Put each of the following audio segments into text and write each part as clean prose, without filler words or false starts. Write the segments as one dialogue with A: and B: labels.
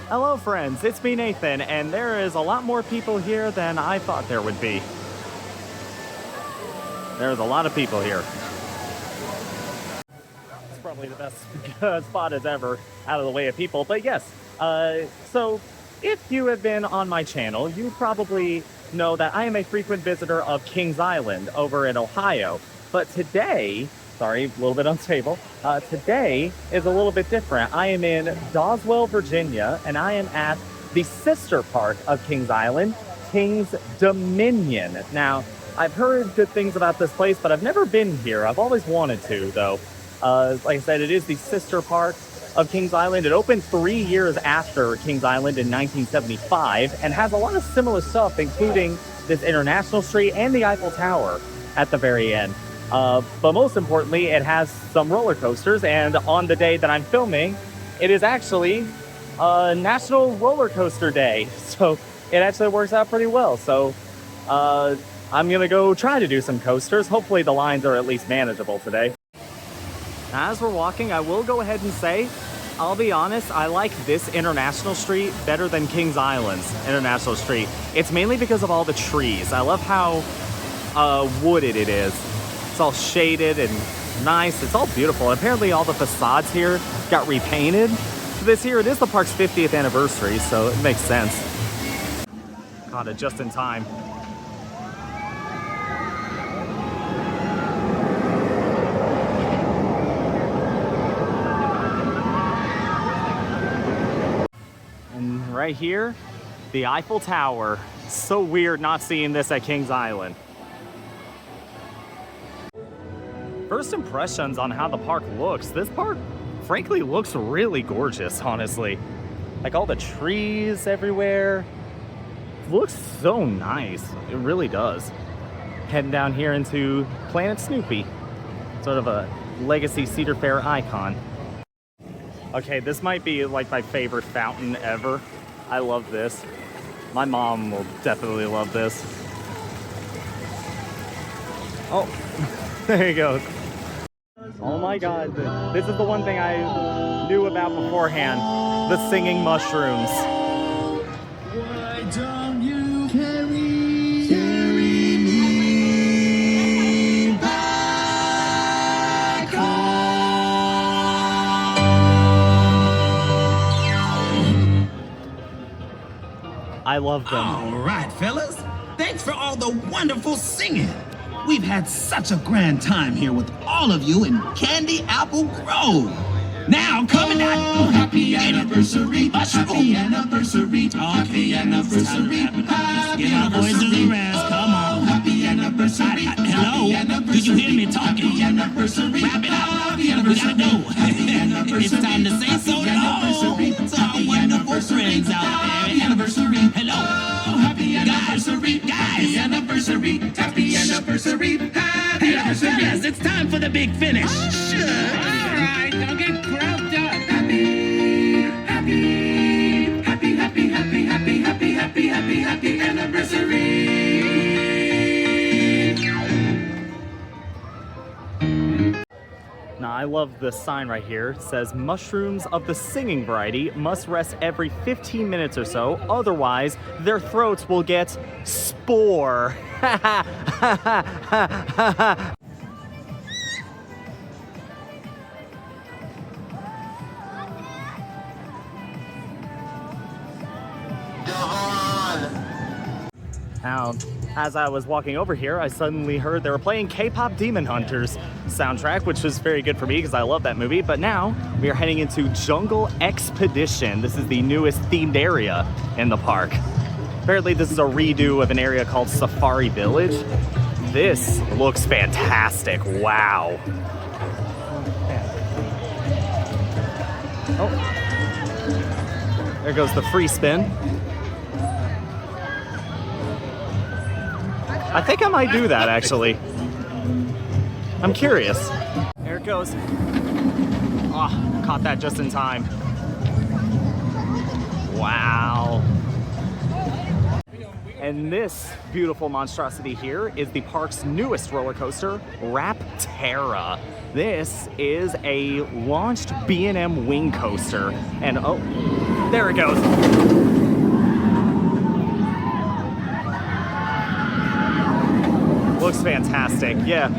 A: Hello friends, it's me Nathan, and there is a lot more people here than I thought there would be. There's a lot of people here. It's probably the best spot as ever, out of the way of people, but yes. So if you have been on my channel, you probably know that I am a frequent visitor of Kings Island over in Ohio. But today, sorry, a little bit unstable. Today is a little bit different. I am in Doswell, Virginia, and I am at the sister park of Kings Island, Kings Dominion. Now, I've heard good things about this place, but I've never been here. I've always wanted to, though. Like I said, it is the sister park of Kings Island. It opened 3 years after Kings Island in 1975 and has a lot of similar stuff, including this International Street and the Eiffel Tower at the very end. But most importantly, it has some roller coasters, and on the day that I'm filming, it is actually National Roller Coaster Day. So it actually works out pretty well. So I'm gonna go try to do some coasters. Hopefully the lines are at least manageable today. As we're walking, I will go ahead and say, I'll be honest, I like this International Street better than Kings Island's International Street. It's mainly because of all the trees. I love how wooded it is. It's all shaded and nice. It's all beautiful. Apparently all the facades here got repainted. This year, it is the park's 50th anniversary, so it makes sense. Caught it just in time. And right here, the Eiffel Tower. So weird not seeing this at Kings Island. First impressions on how the park looks. This park, frankly, looks really gorgeous, honestly. Like all the trees everywhere. It looks so nice. It really does. Heading down here into Planet Snoopy. Sort of a legacy Cedar Fair icon. Okay, this might be like my favorite fountain ever. I love this. My mom will definitely love this. Oh, there he goes. Oh my God, this is the one thing I knew about beforehand, the singing mushrooms.
B: Why don't you carry me back home?
A: I love them.
B: All right, fellas. Thanks for all the wonderful singing. We've had such a grand time here with all of you in Candy Apple Grove. Now coming out. Oh, happy anniversary, happy anniversary, happy anniversary, happy anniversary. Come on, happy anniversary. Hello, do you hear me talking? Wrap it up. We gotta go. It's time to say so long to our wonderful friends out there. Anniversary. Hello, happy anniversary, guys. Happy anniversary, happy anniversary, happy anniversary. Yes, it's time for the big finish. Sure. All right, don't get cramped up. Happy anniversary.
A: Now, I love this sign right here. It says, mushrooms of the singing variety must rest every 15 minutes or so. Otherwise, their throats will get spore. Now, as I was walking over here, I suddenly heard they were playing K-pop Demon Hunters soundtrack, which was very good for me because I love that movie. But now we are heading into Jungle Expedition. This is the newest themed area in the park. Apparently this is a redo of an area called Safari Village. This looks fantastic. Wow. Oh, there goes the free spin. I think I might do that, actually. I'm curious. There it goes. Ah, oh, caught that just in time. Wow. And this beautiful monstrosity here is the park's newest roller coaster, Rapterra. This is a launched B&M wing coaster. And oh, There it goes. Looks fantastic, yeah.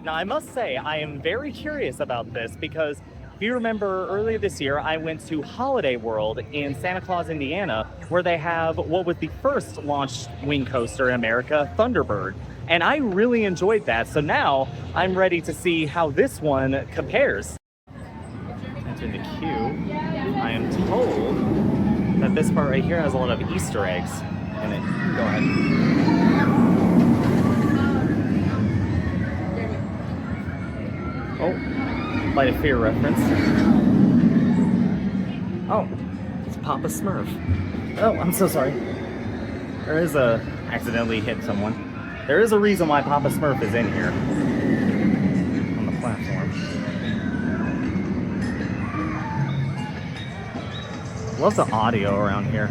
A: Now, I must say, I am very curious about this because if you remember earlier this year, I went to Holiday World in Santa Claus, Indiana, where they have what was the first launched wing coaster in America, Thunderbird. And I really enjoyed that. So now I'm ready to see how this one compares. Entering the queue, I am told that this part right here has a lot of Easter eggs in it. Go ahead. Oh, Light of Fear reference. Oh, it's Papa Smurf. Oh, I'm so sorry. There is accidentally hit someone. There is a reason why Papa Smurf is in here. On the platform. Love the audio around here.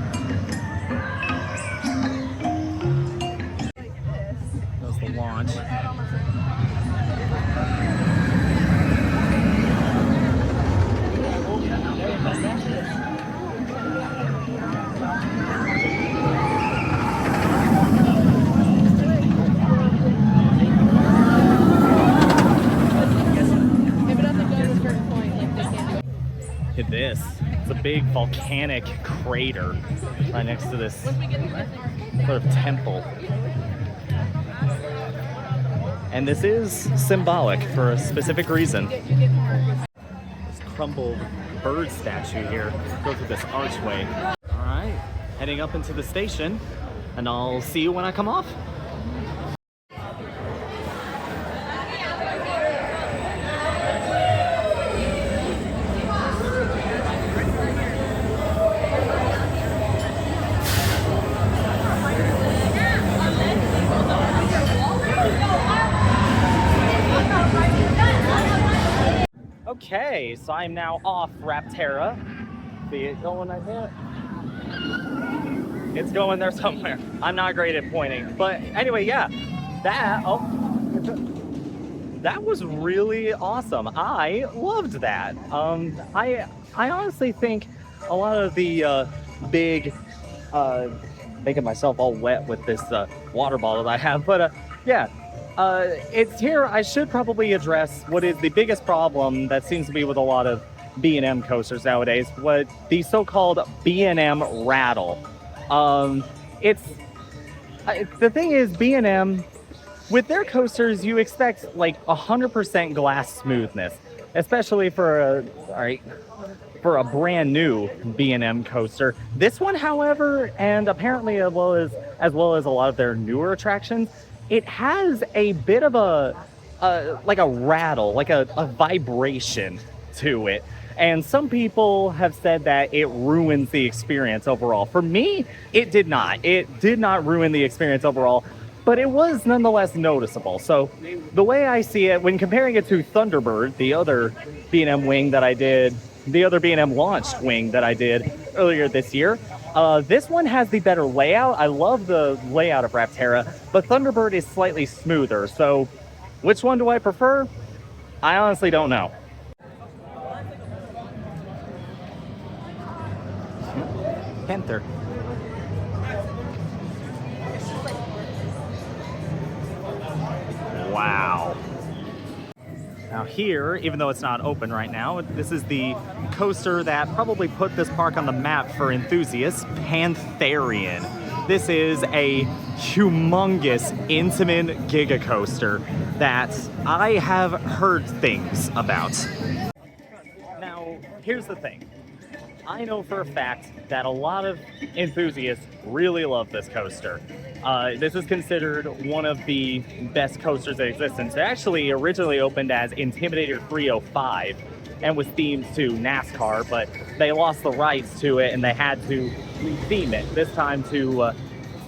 A: That was the launch. Look at this. It's a big volcanic crater right next to this sort of temple. And this is symbolic for a specific reason. This crumbled bird statue here goes through this archway. All right, heading up into the station, and I'll see you when I come off. Okay, so I'm now off Rapterra. See it going like that? It's going there somewhere. I'm not great at pointing. But anyway, yeah, that was really awesome. I loved that. I honestly think a lot of the big, making myself all wet with this water bottle that I have, but yeah. It's here. I should probably address what is the biggest problem that seems to be with a lot of B&M coasters nowadays, what the so-called B&M rattle. The thing is, B&M, with their coasters, you expect like 100% glass smoothness, especially for a brand new B&M coaster. This one, however, and apparently as well as a lot of their newer attractions, it has a bit of a rattle, like a vibration to it. And some people have said that it ruins the experience overall. For me, it did not. It did not ruin the experience overall, but it was nonetheless noticeable. So the way I see it, when comparing it to Thunderbird, the other B&M wing that I did, the other B&M launched wing that I did earlier this year, this one has the better layout. I love the layout of Rapterra, but Thunderbird is slightly smoother. So which one do I prefer? I honestly don't know. Panther. Wow. Now here, even though it's not open right now, this is the coaster that probably put this park on the map for enthusiasts, Pantherian. This is a humongous, intimate giga coaster that I have heard things about. Now, here's the thing. I know for a fact that a lot of enthusiasts really love this coaster. This is considered one of the best coasters in existence. It actually originally opened as Intimidator 305 and was themed to NASCAR, but they lost the rights to it and they had to retheme it, this time to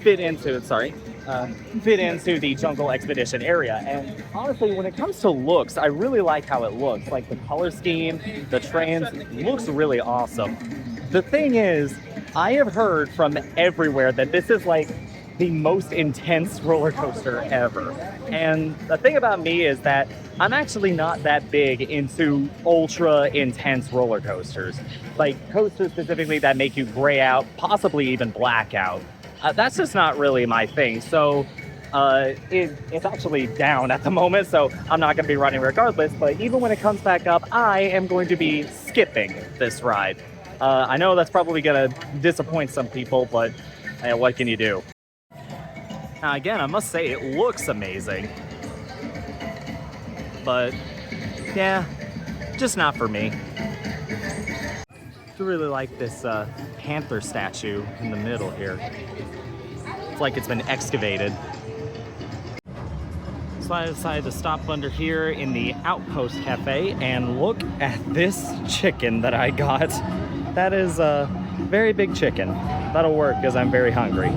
A: fit into the Jungle Expedition area. And honestly, when it comes to looks, I really like how it looks. Like the color scheme, the trains, looks really awesome. The thing is, I have heard from everywhere that this is like the most intense roller coaster ever. And the thing about me is that I'm actually not that big into ultra intense roller coasters, like coasters specifically that make you gray out, possibly even black out. That's just not really my thing. So it's actually down at the moment, so I'm not going to be running regardless. But even when it comes back up, I am going to be skipping this ride. I know that's probably going to disappoint some people, but what can you do? Now, again, I must say it looks amazing, but yeah, just not for me. I really like this panther statue in the middle here. It's like it's been excavated. So I decided to stop under here in the Outpost Cafe and look at this chicken that I got. That is a very big chicken. That'll work because I'm very hungry.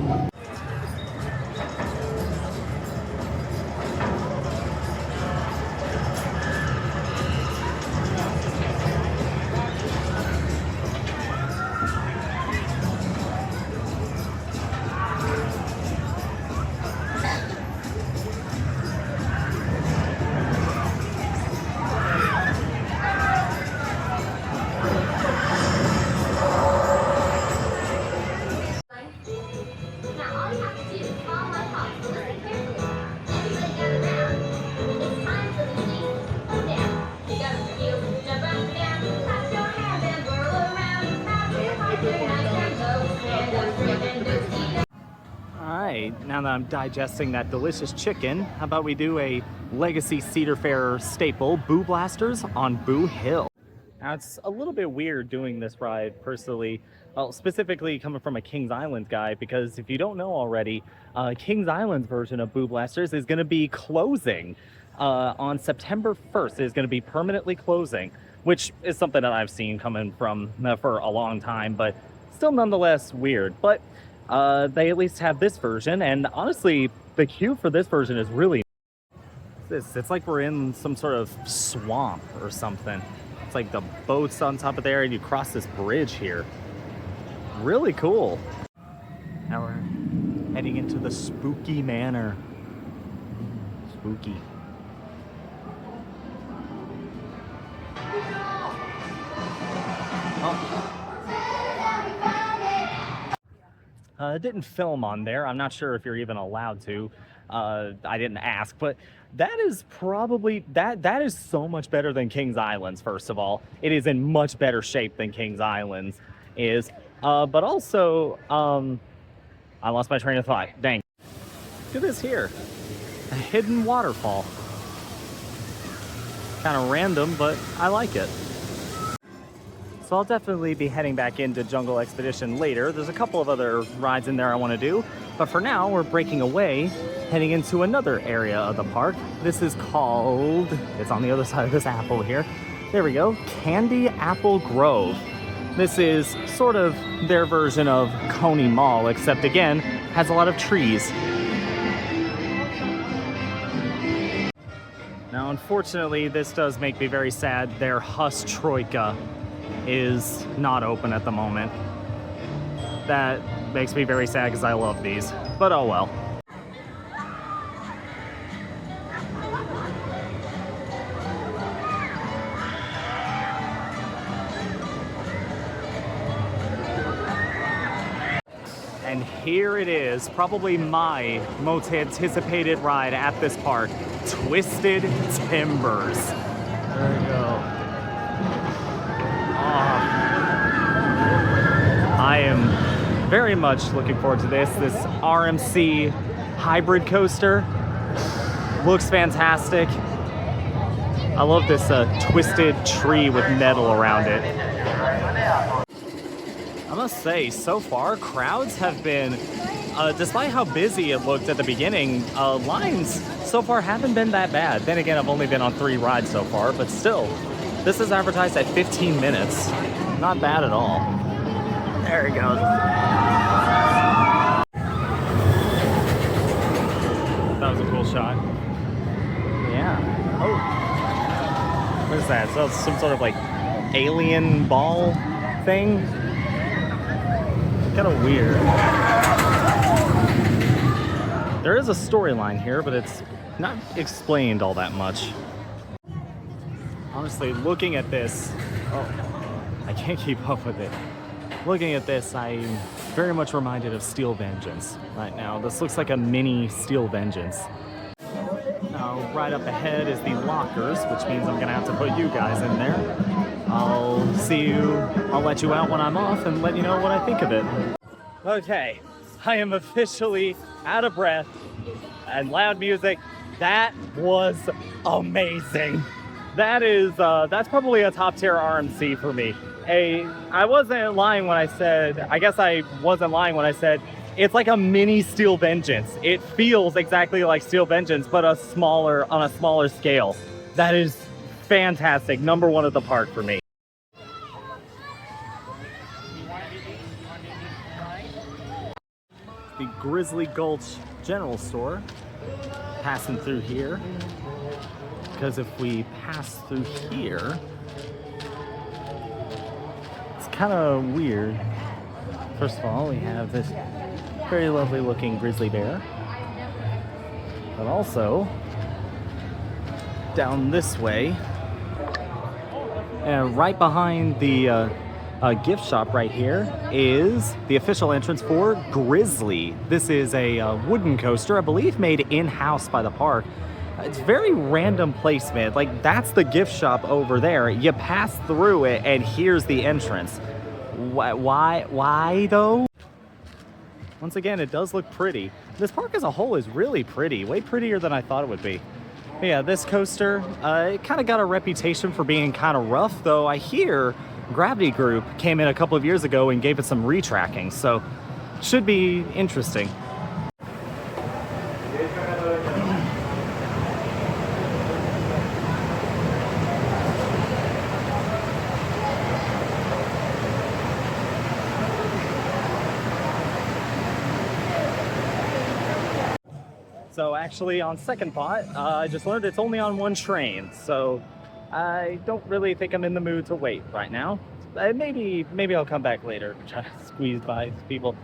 A: Now that I'm digesting that delicious chicken, how about we do a Legacy Cedar Fair staple, Boo Blasters on Boo Hill. Now it's a little bit weird doing this ride personally, well, specifically coming from a Kings Island guy, because if you don't know already, Kings Island's version of Boo Blasters is going to be closing on September 1st. It is going to be permanently closing, which is something that I've seen coming from for a long time, but still nonetheless weird. But they at least have this version, and honestly, the queue for this version is really nice. It's like we're in some sort of swamp or something. It's like the boat's on top of there, and you cross this bridge here. Really cool. Now we're heading into the Spooky Manor. Spooky. It didn't film on there. I'm not sure if you're even allowed to. I didn't ask, but that is probably, that is so much better than Kings Island's, first of all. It is in much better shape than Kings Island's is. But also, I lost my train of thought. Dang. Look at this here. A hidden waterfall. Kind of random, but I like it. So I'll definitely be heading back into Jungle Expedition later. There's a couple of other rides in there I want to do, but for now we're breaking away, heading into another area of the park. This is called, it's on the other side of this apple here. There we go, Candy Apple Grove. This is sort of their version of Coney Mall, except again, has a lot of trees. Now unfortunately, this does make me very sad. Their Hus Troika is not open at the moment. That makes me very sad because I love these, but oh well. And here it is, probably my most anticipated ride at this park, Twisted Timbers. There we go. I am very much looking forward to this. This RMC hybrid coaster looks fantastic. I love this twisted tree with metal around it. I must say, so far, crowds have been, despite how busy it looked at the beginning, lines so far haven't been that bad. Then again, I've only been on 3 rides so far, but still, this is advertised at 15 minutes. Not bad at all. There he goes. That was a cool shot. Yeah. Oh. What is that? So it's some sort of like alien ball thing? Kind of weird. There is a storyline here, but it's not explained all that much. Honestly, looking at this, oh, I can't keep up with it. Looking at this, I'm very much reminded of Steel Vengeance right now. This looks like a mini Steel Vengeance. Now, right up ahead is the lockers, which means I'm gonna have to put you guys in there. I'll let you out when I'm off and let you know what I think of it. Okay, I am officially out of breath and loud music. That was amazing. That's probably a top tier RMC for me. I wasn't lying when I said, I guess I wasn't lying when I said it's like a mini Steel Vengeance. It feels exactly like Steel Vengeance, but on a smaller scale. That is fantastic. Number one at the park for me. The Grizzly Gulch General Store, passing through here. Because if we pass through here, it's kind of weird. First of all, we have this very lovely looking grizzly bear. But also, down this way, and right behind the gift shop right here is the official entrance for Grizzly. This is a wooden coaster, I believe made in-house by the park. It's very random placement. Like, that's the gift shop over there. You pass through it and here's the entrance. Why though? Once again, it does look pretty. This park as a whole is really pretty, way prettier than I thought it would be. But yeah, this coaster, it kind of got a reputation for being kind of rough, though I hear Gravity Group came in a couple of years ago and gave it some retracking, so should be interesting. So actually, on second thought, I just learned it's only on one train, so I don't really think I'm in the mood to wait right now. Maybe I'll come back later, try to squeeze by people.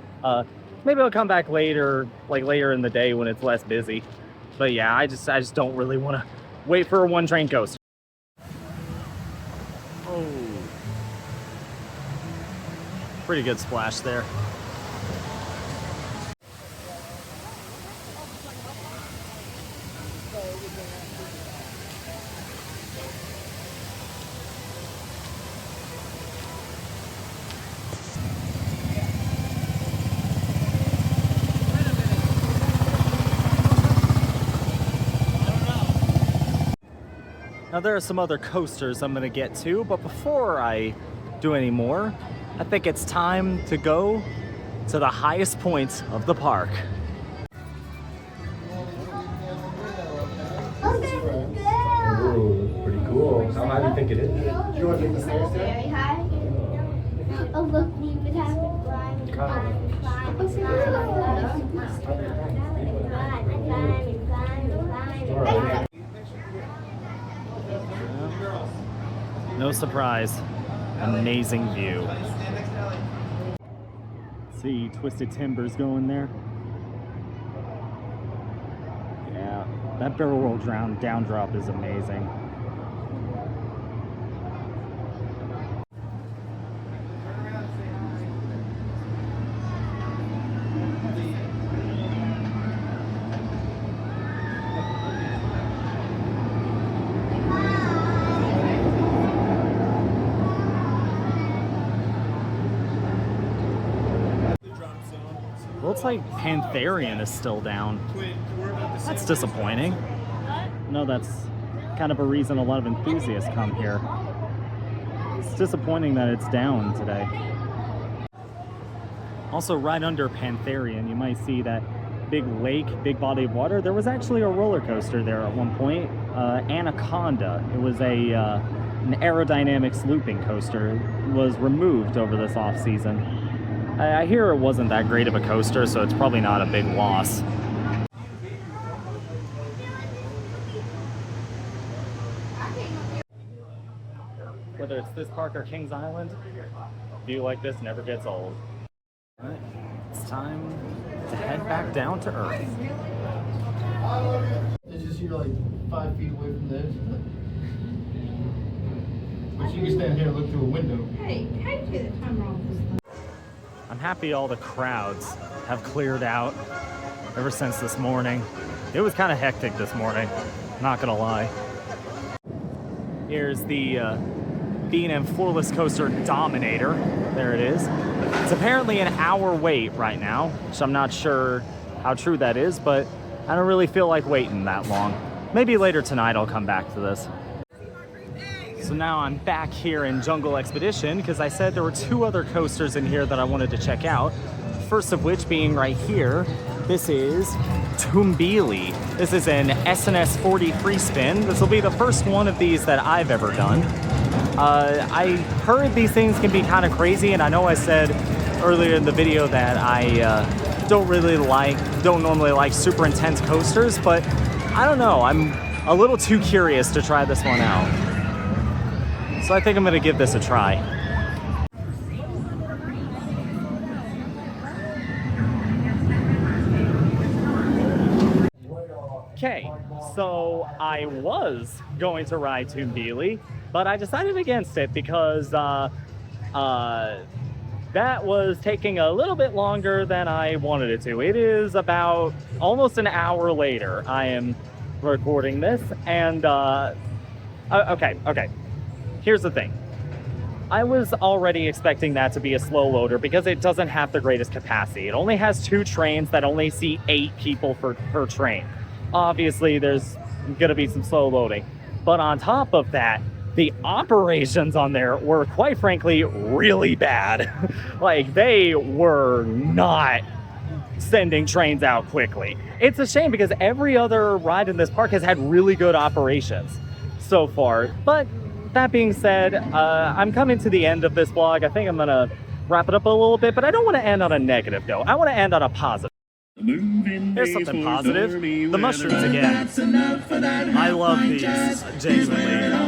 A: Maybe I'll come back later, like later in the day when it's less busy. But yeah, I just don't really want to wait for a one train coaster. Oh, pretty good splash there. Now there are some other coasters I'm gonna get to, but before I do any more, I think it's time to go to the highest point of the park.
C: Ooh, pretty cool. How high do you think it is? Do you want to take the stairs down?
D: Very high. Oh, look, we would have to climb and climb and climb and climb and climb.
A: No surprise, amazing view. See Twisted Timbers going there? Yeah, that barrel roll down drop is amazing. Looks like Pantherian is still down. That's disappointing. No, that's kind of a reason a lot of enthusiasts come here. It's disappointing that it's down today. Also, right under Pantherian, you might see that big lake, big body of water. There was actually a roller coaster there at one point, Anaconda. It was an aerodynamics looping coaster. It was removed over this off season. I hear it wasn't that great of a coaster, so it's probably not a big loss. Whether it's this park or Kings Island, a view like this never gets old. All right, it's time to head back down to Earth.
C: It's just you're like 5 feet away from the edge. But you can stand here and look through a window.
E: Hey, how do you get the timer on this thing?
A: I'm happy all the crowds have cleared out ever since this morning. It was kind of hectic this morning, not gonna lie. Here's the B&M Floorless Coaster Dominator. There it is. It's apparently an hour wait right now, which I'm not sure how true that is, but I don't really feel like waiting that long. Maybe later tonight I'll come back to this. So now I'm back here in Jungle Expedition because I said there were 2 other coasters in here that I wanted to check out. First of which being right here, this is Toombeely. This is an SNS 40 free spin. This will be the first one of these that I've ever done. I heard these things can be kind of crazy, and I know I said earlier in the video that I don't normally like super intense coasters, but I don't know, I'm a little too curious to try this one out. So I think I'm gonna give this a try. Okay, so I was going to ride Toombeely, but I decided against it because that was taking a little bit longer than I wanted it to. It is about almost an hour later I am recording this, and okay. Here's the thing. I was already expecting that to be a slow loader because it doesn't have the greatest capacity. It only has 2 trains that only seat 8 people per train. Obviously, there's gonna be some slow loading. But on top of that, the operations on there were, quite frankly, really bad. Like, they were not sending trains out quickly. It's a shame because every other ride in this park has had really good operations so far. But that being said, I'm coming to the end of this vlog. I think I'm gonna wrap it up a little bit, but I don't want to end on a negative note. I want to end on a positive. Here's something positive. The mushrooms again. I love these, genuinely.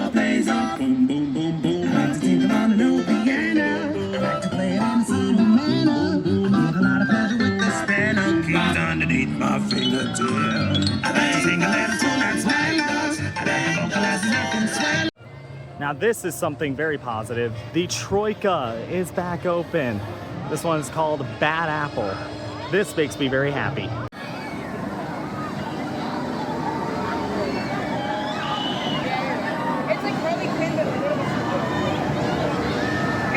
A: Now this is something very positive. The Troika is back open. This one is called Bad Apple. This makes me very happy.
E: It's like Harley Quinn, but a little bit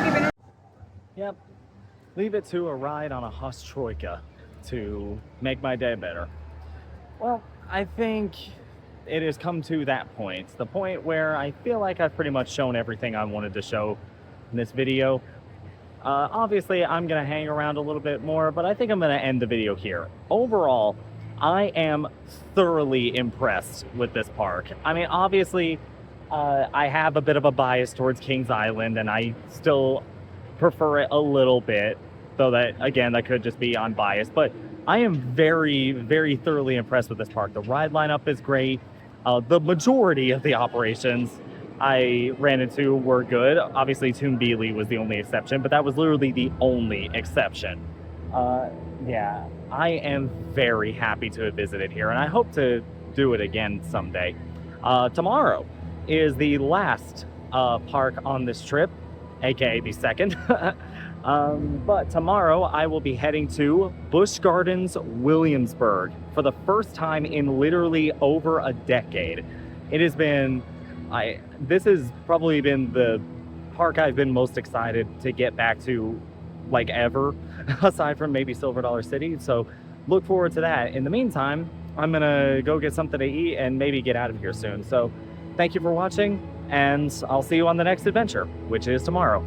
E: smaller.
A: Yep. Leave it to a ride on a Huss Troika to make my day better. Well, I think it has come to that point. The point where I feel like I've pretty much shown everything I wanted to show in this video. Obviously, I'm going to hang around a little bit more, but I think I'm going to end the video here. Overall, I am thoroughly impressed with this park. I mean, obviously, I have a bit of a bias towards Kings Island, and I still prefer it a little bit, though that, again, that could just be unbiased. But I am very, very thoroughly impressed with this park. The ride lineup is great. The majority of the operations I ran into were good. Obviously, Toombeely was the only exception, but that was literally the only exception. Yeah, I am very happy to have visited here, and I hope to do it again someday. Tomorrow is the last park on this trip, aka the second. But tomorrow I will be heading to Busch Gardens, Williamsburg for the first time in literally over a decade. It has been this has probably been the park I've been most excited to get back to, like, ever, aside from maybe Silver Dollar City. So look forward to that. In the meantime, I'm gonna go get something to eat and maybe get out of here soon. So thank you for watching, and I'll see you on the next adventure, which is tomorrow.